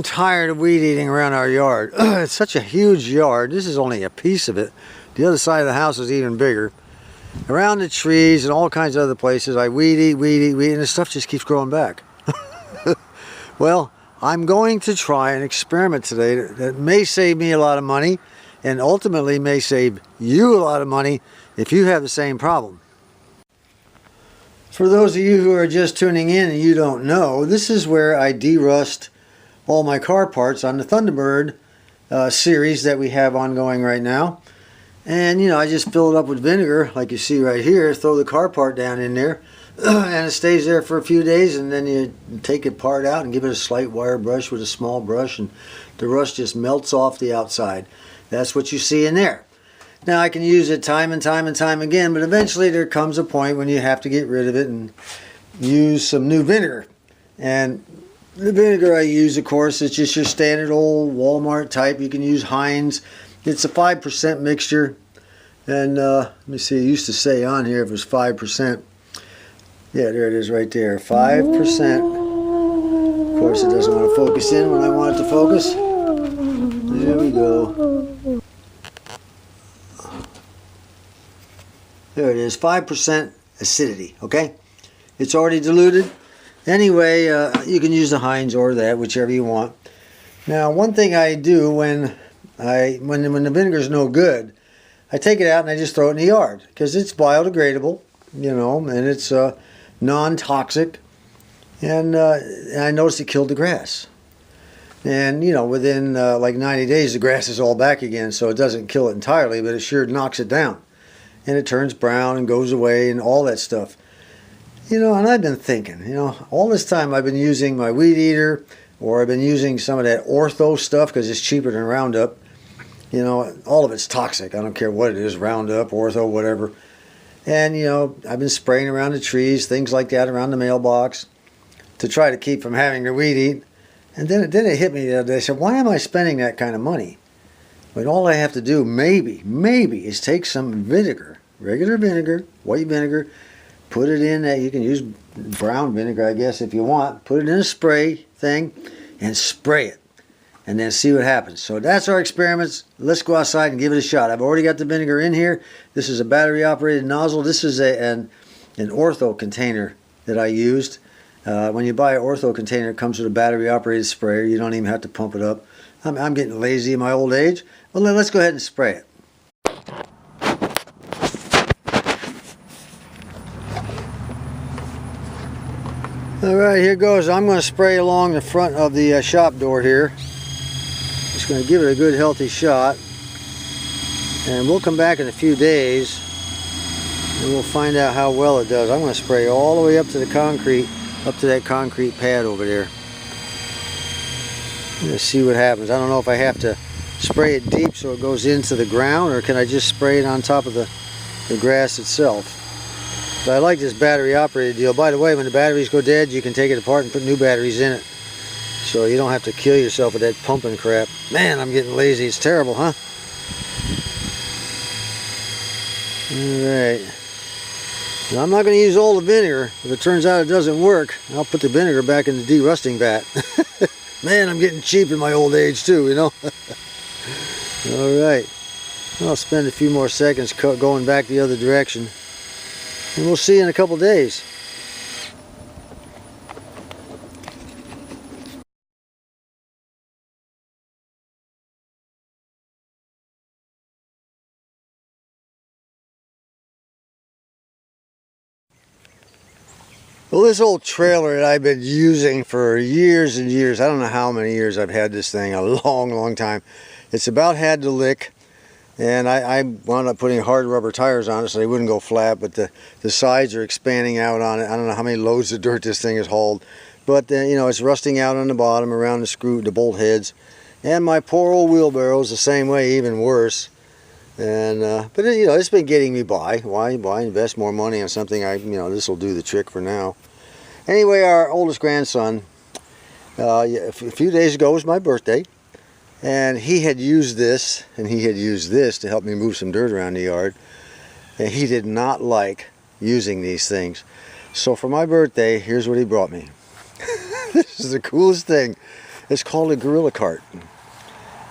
tired of weed eating around our yard. It's such a huge yard. This is only a piece of it. The other side of the house is even bigger. Around the trees and all kinds of other places, I weed eat, and the stuff just keeps growing back. Well, I'm going to try an experiment today that may save me a lot of money and ultimately may save you a lot of money if you have the same problem. For those of you who are just tuning in and you don't know, this is where I derust all my car parts on the Thunderbird series that we have ongoing right now. And you know, I just fill it up with vinegar like you see right here, throw the car part down in there, and it stays there for a few days, and then you take it part out and give it a slight wire brush with a small brush, and the rust just melts off the outside. That's what you see in there. Now I can use it time and time again, but eventually there comes a point when you have to get rid of it and use some new vinegar. And the vinegar I use, of course, is just your standard old Walmart type. You can use Heinz. It's a 5% mixture. And let me see, it used to say on here if it was 5%. Yeah, there it is right there, 5%. Of course, it doesn't want to focus in when I want it to focus. There we go. There it is, 5% acidity, okay? It's already diluted. Anyway, you can use the Heinz or that, whichever you want. Now, one thing I do when the vinegar is no good, I take it out and I just throw it in the yard because it's biodegradable, you know, and it's non-toxic. And I noticed it killed the grass. And, you know, within like 90 days, the grass is all back again, so it doesn't kill it entirely, but it sure knocks it down. And it turns brown and goes away and all that stuff. You know, and I've been thinking, you know, all this time I've been using my weed eater, or I've been using some of that ortho stuff because it's cheaper than Roundup. You know, all of it's toxic. I don't care what it is, Roundup, ortho, whatever. And, you know, I've been spraying around the trees, things like that, around the mailbox to try to keep from having to weed eat. And then it hit me the other day. I said, why am I spending that kind of money? But all I have to do, maybe, is take some vinegar, regular vinegar, white vinegar, put it in that. You can use brown vinegar, I guess, if you want. Put it in a spray thing and spray it. And then see what happens. So that's our experiments. Let's go outside and give it a shot. I've already got the vinegar in here. This is a battery-operated nozzle. This is an ortho container that I used. When you buy an ortho container, it comes with a battery-operated sprayer. You don't even have to pump it up. I'm getting lazy in my old age. Well, let's go ahead and spray it. Alright, here goes. I'm going to spray along the front of the shop door here. Just going to give it a good healthy shot. And we'll come back in a few days and we'll find out how well it does. I'm going to spray all the way up to the concrete, up to that concrete pad over there. Let's see what happens. I don't know if I have to spray it deep so it goes into the ground, or can I just spray it on top of the grass itself. But I like this battery operated deal. By the way, when the batteries go dead, you can take it apart and put new batteries in it. So you don't have to kill yourself with that pumping crap. Man, I'm getting lazy. It's terrible, huh? Alright. Now, I'm not going to use all the vinegar. If it turns out it doesn't work, I'll put the vinegar back in the derusting vat. Man, I'm getting cheap in my old age too, you know. Alright. I'll spend a few more seconds going back the other direction. And we'll see you in a couple days. Well, this old trailer that I've been using for years and years, I don't know how many years I've had this thing, a long time. It's about had to lick. And I wound up putting hard rubber tires on it so they wouldn't go flat, but the sides are expanding out on it. I don't know how many loads of dirt this thing has hauled, but you know, it's rusting out on the bottom around the bolt heads. And my poor old wheelbarrow is the same way, even worse. And but you know, it's been getting me by. Why invest more money on something? This will do the trick for now. Anyway, our oldest grandson, a few days ago was my birthday. And he had used this, and he had used this to help me move some dirt around the yard. And he did not like using these things. So for my birthday, here's what he brought me. This is the coolest thing. It's called a gorilla cart,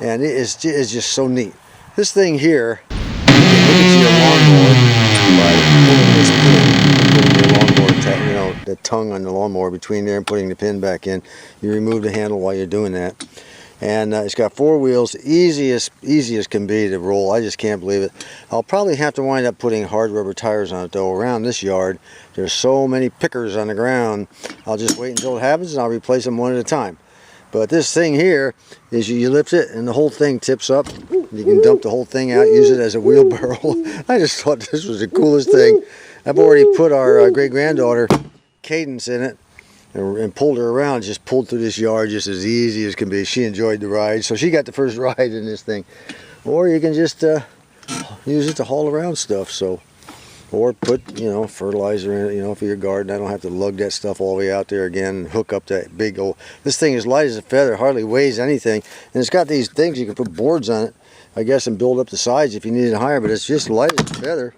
and it's just so neat. This thing here, you can hook it to your lawnmower by pulling this pin, putting your lawnmower, the tongue on the lawnmower between there and putting the pin back in. You remove the handle while you're doing that. And it's got 4 wheels, easy as can be to roll. I just can't believe it. I'll probably have to wind up putting hard rubber tires on it though. Around this yard, there's so many pickers on the ground. I'll just wait until it happens and I'll replace them one at a time. But this thing here is you lift it and the whole thing tips up. You can dump the whole thing out, use it as a wheelbarrow. I just thought this was the coolest thing. I've already put our great-granddaughter Cadence in it and pulled her around, just pulled through this yard just as easy as can be. She enjoyed the ride, so she got the first ride in this thing. Or you can just use it to haul around stuff. So, or put, you know, fertilizer in it, you know, for your garden. I don't have to lug that stuff all the way out there again and hook up that big old. This thing is light as a feather, hardly weighs anything, and it's got these things you can put boards on it, I guess, and build up the sides if you need it higher. But it's just light as a feather.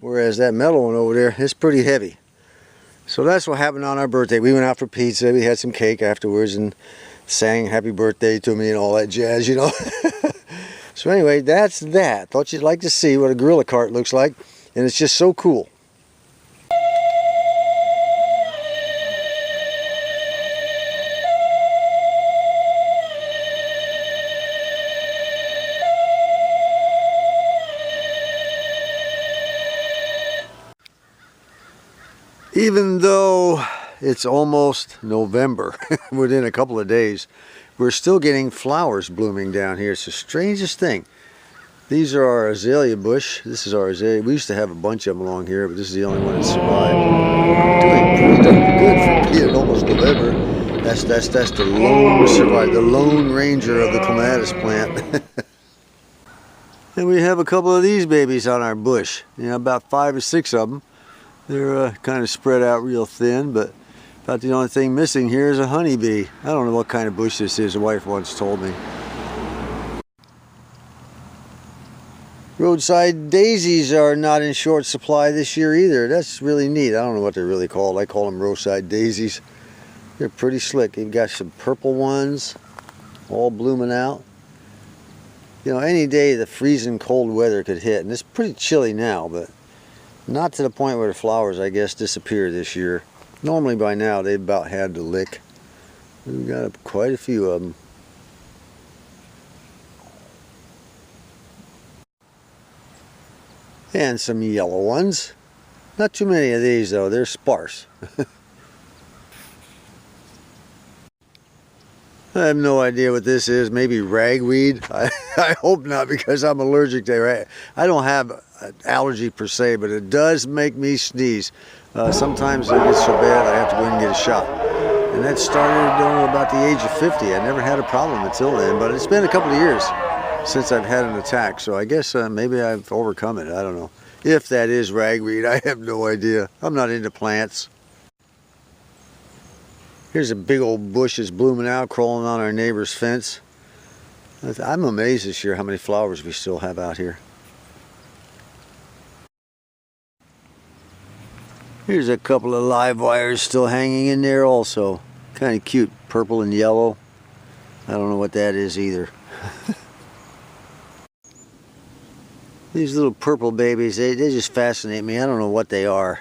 Whereas that metal one over there, it's pretty heavy. So that's what happened on our birthday. We went out for pizza, we had some cake afterwards and sang happy birthday to me and all that jazz, you know. So anyway, that's that. Thought you'd like to see what a gorilla cart looks like, and it's just so cool. Even though it's almost November, within a couple of days, we're still getting flowers blooming down here. It's the strangest thing. These are our azalea bush. This is our azalea. We used to have a bunch of them along here, but this is the only one that survived. Doing pretty darn good for being almost November. That's the lone survivor, the lone ranger of the clematis plant. And we have a couple of these babies on our bush. You know, about 5 or 6 of them. They're kind of spread out real thin, but about the only thing missing here is a honeybee. I don't know what kind of bush this is. The wife once told me. Roadside daisies are not in short supply this year either. That's really neat. I don't know what they're really called. I call them roadside daisies. They're pretty slick. You've got some purple ones all blooming out. You know, any day the freezing cold weather could hit, and it's pretty chilly now, but not to the point where the flowers, I guess, disappear this year. Normally by now they've about had the lick. We've got quite a few of them. And some yellow ones. Not too many of these though, they're sparse. I have no idea what this is. Maybe ragweed. I hope not, because I'm allergic to rag. I don't have an allergy per se, but it does make me sneeze. Sometimes it gets so bad I have to go and get a shot. And that started about the age of 50. I never had a problem until then, but it's been a couple of years since I've had an attack. So I guess maybe I've overcome it. I don't know. If that is ragweed, I have no idea. I'm not into plants. Here's a big old bush that's blooming out, crawling on our neighbor's fence. I'm amazed this year how many flowers we still have out here. Here's a couple of live wires still hanging in there also. Kind of cute, purple and yellow. I don't know what that is either. These little purple babies, they just fascinate me. I don't know what they are.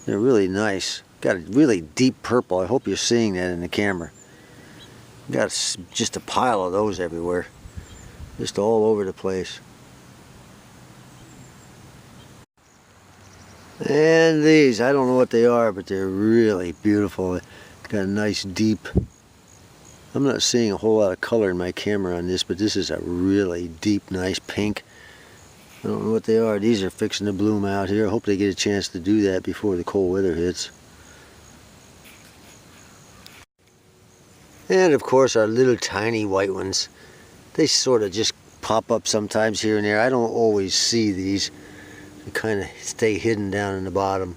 They're really nice. Got a really deep purple. I hope you're seeing that in the camera. Got just a pile of those everywhere. Just all over the place. And these, I don't know what they are, but they're really beautiful. Got a nice deep. I'm not seeing a whole lot of color in my camera on this, but this is a really deep, nice pink. I don't know what they are. These are fixing to bloom out here. I hope they get a chance to do that before the cold weather hits. And of course our little tiny white ones. They sort of just pop up sometimes here and there. I don't always see these. They kind of stay hidden down in the bottom.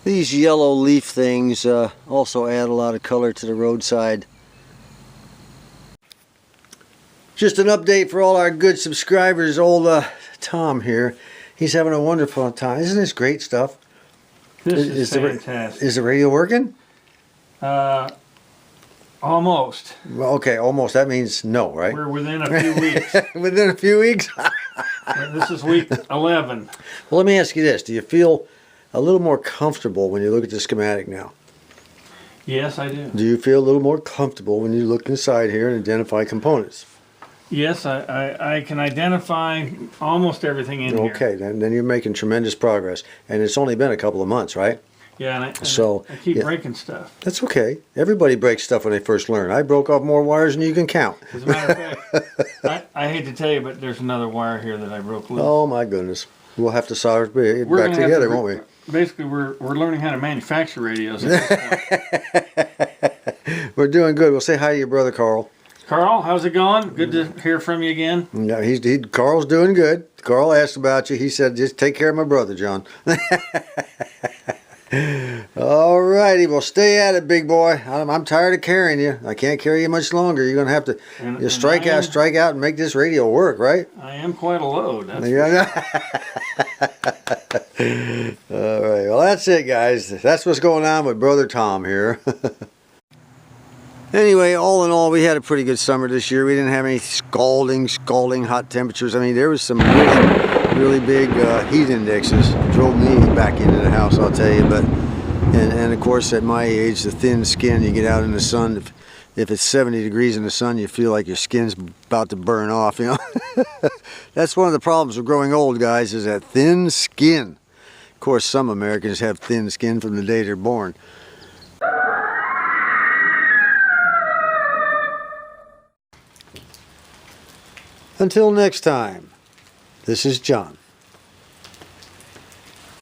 These yellow leaf things also add a lot of color to the roadside. Just an update for all our good subscribers. Old Tom here. He's having a wonderful time. Isn't this great stuff? This is fantastic. Is the radio working? Almost. Well, okay, almost. That means no, right? We're within a few weeks. Within a few weeks? This is week 11. Well, let me ask you this. Do you feel a little more comfortable when you look at the schematic now? Yes, I do. Do you feel a little more comfortable when you look inside here and identify components? Yes, I can identify almost everything in here. Okay, then you're making tremendous progress. And it's only been a couple of months, right? Yeah, and So, I keep yeah. breaking stuff. That's okay. Everybody breaks stuff when they first learn. I broke off more wires than you can count. As a matter of fact, I hate to tell you, but there's another wire here that I broke loose. Oh my goodness. We'll have to solder it We're back gonna have together, to won't we? Basically, we're learning how to manufacture radios at this point. We're doing good. We'll say hi to your brother Carl. Carl, how's it going? Good to hear from you again. Yeah, Carl's doing good. Carl asked about you. He said, just take care of my brother, John. All righty. Well, stay at it, big boy. I'm tired of carrying you. I can't carry you much longer. You're going to have to strike out and make this radio work, right? I am quite a load. That's All right. Well, that's it, guys. That's what's going on with Brother Tom here. Anyway, all in all, we had a pretty good summer this year. We didn't have any scalding hot temperatures. I mean, there was some really big heat indexes. Drove me back into the house, I'll tell you. But and of course, at my age, the thin skin, you get out in the sun. If it's 70 degrees in the sun, you feel like your skin's about to burn off. You know, that's one of the problems with growing old, guys, is that thin skin. Of course, some Americans have thin skin from the day they're born. Until next time, this is John.